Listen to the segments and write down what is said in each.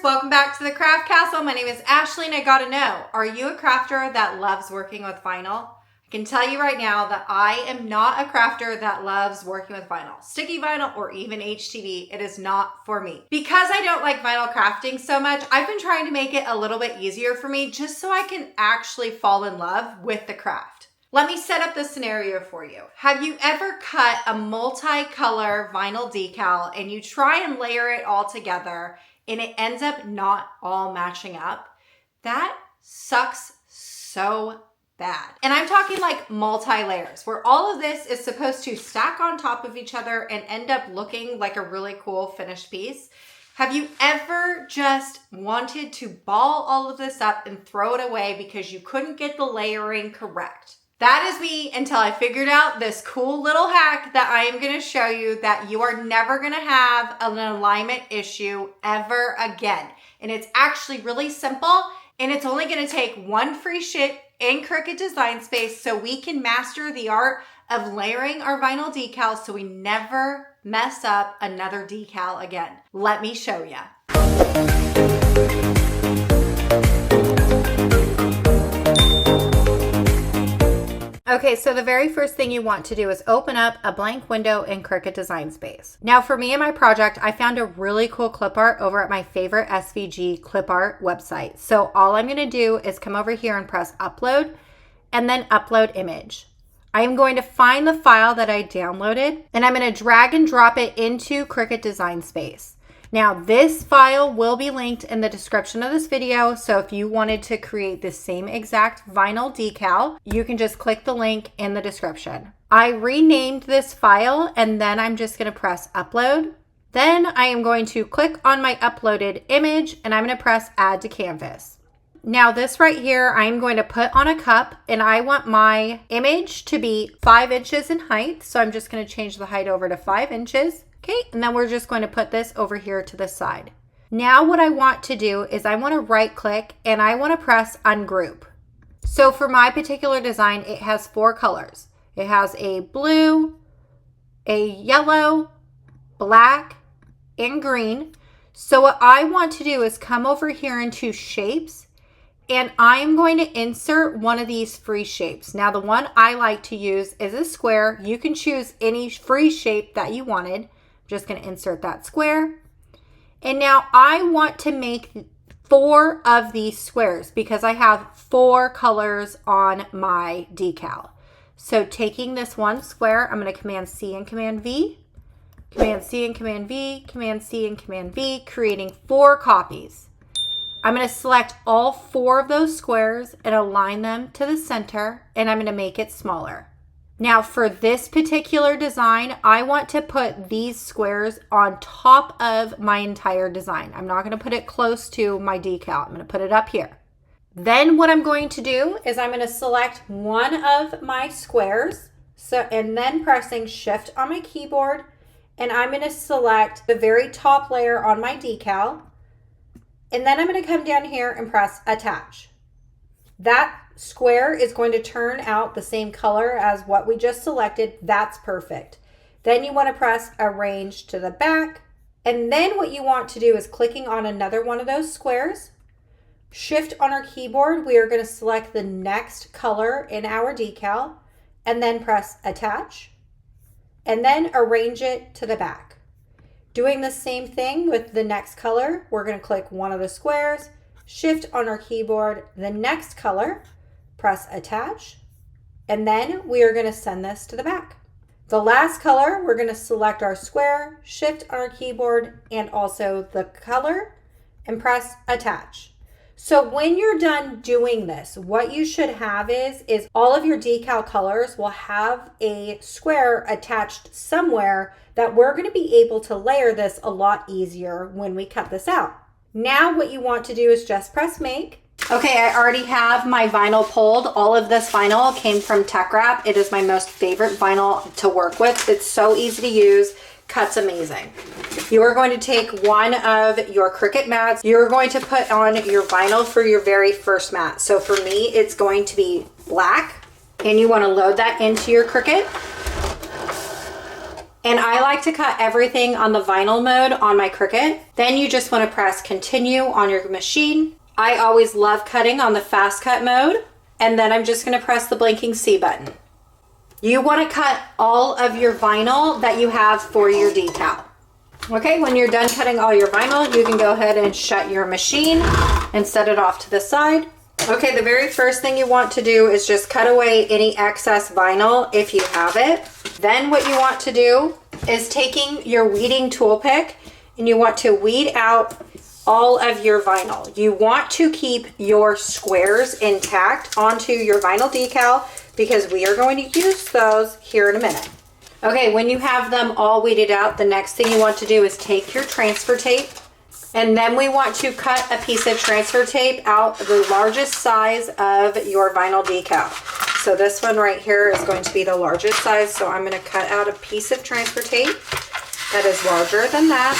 welcome back to the Craft Castle. My name is Ashley and I gotta know, are you a crafter that loves working with vinyl? I can tell you right now that I am not a crafter that loves working with vinyl. Sticky vinyl or even HTV, it is not for me. Because I don't like vinyl crafting so much, I've been trying to make it a little bit easier for me just so I can actually fall in love with the craft. Let me set up the scenario for you. Have you ever cut a multi-color vinyl decal and you try and layer it all together and it ends up not all matching up? That sucks so bad. And I'm talking like multi-layers, where all of this is supposed to stack on top of each other and end up looking like a really cool finished piece. Have you ever just wanted to ball all of this up and throw it away because you couldn't get the layering correct? That is me until I figured out this cool little hack that I am going to show you that you are never going to have an alignment issue ever again. And it's actually really simple, and it's only going to take one free sheet in Cricut Design Space so we can master the art of layering our vinyl decals so we never mess up another decal again. Let me show you. Okay, so the very first thing you want to do is open up a blank window in Cricut Design Space. Now for me and my project, I found a really cool clip art over at my favorite SVG clip art website. So all I'm gonna do is come over here and press upload and then upload image. I'm going to find the file that I downloaded and I'm gonna drag and drop it into Cricut Design Space. Now this file will be linked in the description of this video, so if you wanted to create the same exact vinyl decal, you can just click the link in the description. I renamed this file and then I'm just going to press upload. Then I am going to click on my uploaded image and I'm going to press add to canvas. Now this right here, I'm going to put on a cup and I want my image to be 5 inches in height. So I'm just going to change the height over to 5 inches. Okay, and then we're just going to put this over here to the side. Now what I want to do is I want to right click and I want to press ungroup. So for my particular design, it has 4 colors. It has a blue, a yellow, black, and green. So what I want to do is come over here into shapes and I'm going to insert one of these free shapes. Now the one I like to use is a square. You can choose any free shape that you wanted. Just going to insert that square. And now I want to make 4 of these squares because I have 4 colors on my decal. So taking this one square, I'm going to Command C and Command V, Command C and Command V, Command C and Command V, creating 4 copies. I'm going to select all 4 of those squares and align them to the center, and I'm going to make it smaller. Now for this particular design, I want to put these squares on top of my entire design. I'm not going to put it close to my decal. I'm going to put it up here. Then what I'm going to do is I'm going to select one of my squares. And then pressing Shift on my keyboard, and I'm going to select the very top layer on my decal. And then I'm going to come down here and press attach. That square is going to turn out the same color as what we just selected. That's perfect. Then you want to press arrange to the back. And then what you want to do is clicking on another one of those squares, shift on our keyboard, we are going to select the next color in our decal and then press attach and then arrange it to the back. Doing the same thing with the next color, we're going to click one of the squares, shift on our keyboard, the next color, press attach, and then we are going to send this to the back. The last color, we're going to select our square, shift on our keyboard, and also the color, and press attach. So when you're done doing this, what you should have is all of your decal colors will have a square attached somewhere that we're going to be able to layer this a lot easier when we cut this out. Now what you want to do is just press make. Okay, I already have my vinyl pulled. All of this vinyl came from Tech Wrap. It is my most favorite vinyl to work with. It's so easy to use, cuts amazing. You are going to take one of your Cricut mats. You're going to put on your vinyl for your very first mat. So for me, it's going to be black, and you want to load that into your Cricut. And I like to cut everything on the vinyl mode on my Cricut. Then you just want to press continue on your machine. I always love cutting on the fast cut mode. And then I'm just going to press the blinking C button. You want to cut all of your vinyl that you have for your decal. Okay, when you're done cutting all your vinyl, you can go ahead and shut your machine and set it off to the side. Okay, the very first thing you want to do is just cut away any excess vinyl if you have it. Then what you want to do is taking your weeding tool pick and you want to weed out all of your vinyl. You want to keep your squares intact onto your vinyl decal because we are going to use those here in a minute. Okay, when you have them all weeded out, the next thing you want to do is take your transfer tape. And then we want to cut a piece of transfer tape out the largest size of your vinyl decal. So this one right here is going to be the largest size. So I'm going to cut out a piece of transfer tape that is larger than that.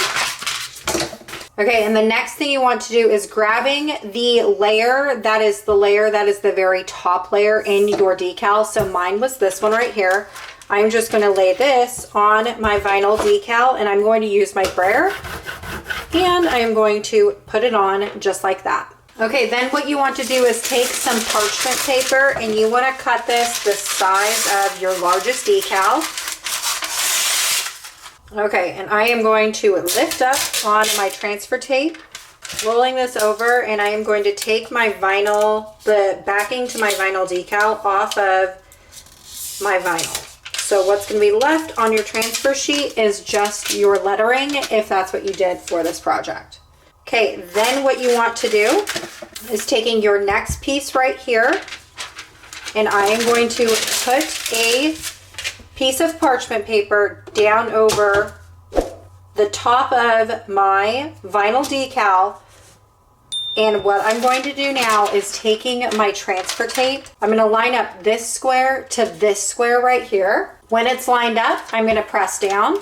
Okay, and the next thing you want to do is grabbing the layer that is the very top layer in your decal. So mine was this one right here. I'm just going to lay this on my vinyl decal and I'm going to use my brayer. And I am going to put it on just like that. Okay, then what you want to do is take some parchment paper and you want to cut this the size of your largest decal. Okay, and I am going to lift up on my transfer tape, rolling this over, and I am going to take my vinyl, the backing to my vinyl decal off of my vinyl. So what's going to be left on your transfer sheet is just your lettering if that's what you did for this project. Okay, then what you want to do is taking your next piece right here, and I am going to put a piece of parchment paper down over the top of my vinyl decal. And what I'm going to do now is taking my transfer tape, I'm going to line up this square to this square right here. When it's lined up, I'm going to press down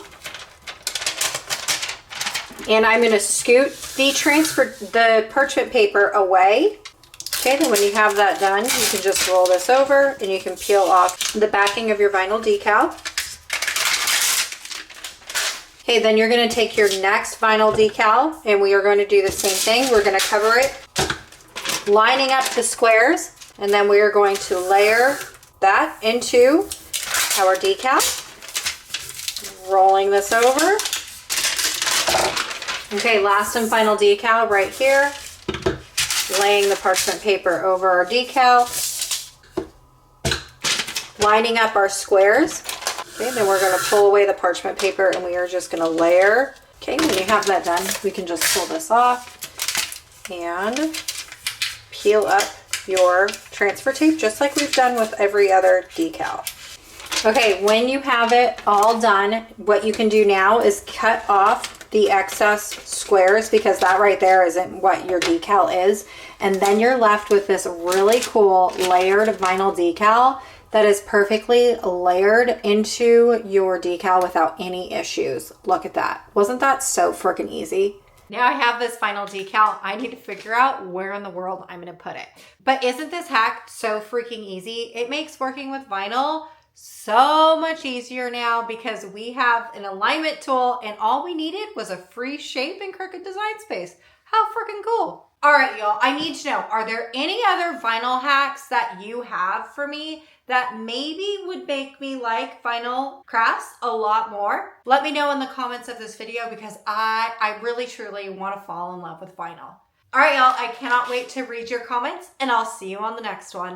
and I'm going to scoot the parchment paper away. Okay, then when you have that done, you can just roll this over and you can peel off the backing of your vinyl decal. Okay, then you're going to take your next vinyl decal and we are going to do the same thing. We're going to cover it, lining up the squares, and then we are going to layer that into our decal. Rolling this over. Okay, last and final decal right here. Laying the parchment paper over our decal. Lining up our squares. Okay, then we're going to pull away the parchment paper and we are just going to layer. Okay, when you have that done, we can just pull this off and peel up your transfer tape just like we've done with every other decal. Okay, when you have it all done, what you can do now is cut off the excess squares because that right there isn't what your decal is. And then you're left with this really cool layered vinyl decal that is perfectly layered into your decal without any issues. Look at that. Wasn't that so freaking easy? Now I have this final decal. I need to figure out where in the world I'm going to put it. But isn't this hack so freaking easy? It makes working with vinyl so much easier now because we have an alignment tool and all we needed was a free shape in Cricut Design Space. How freaking cool. All right, y'all, I need to know, are there any other vinyl hacks that you have for me that maybe would make me like vinyl crafts a lot more? Let me know in the comments of this video because I really truly want to fall in love with vinyl. All right, y'all, I cannot wait to read your comments and I'll see you on the next one.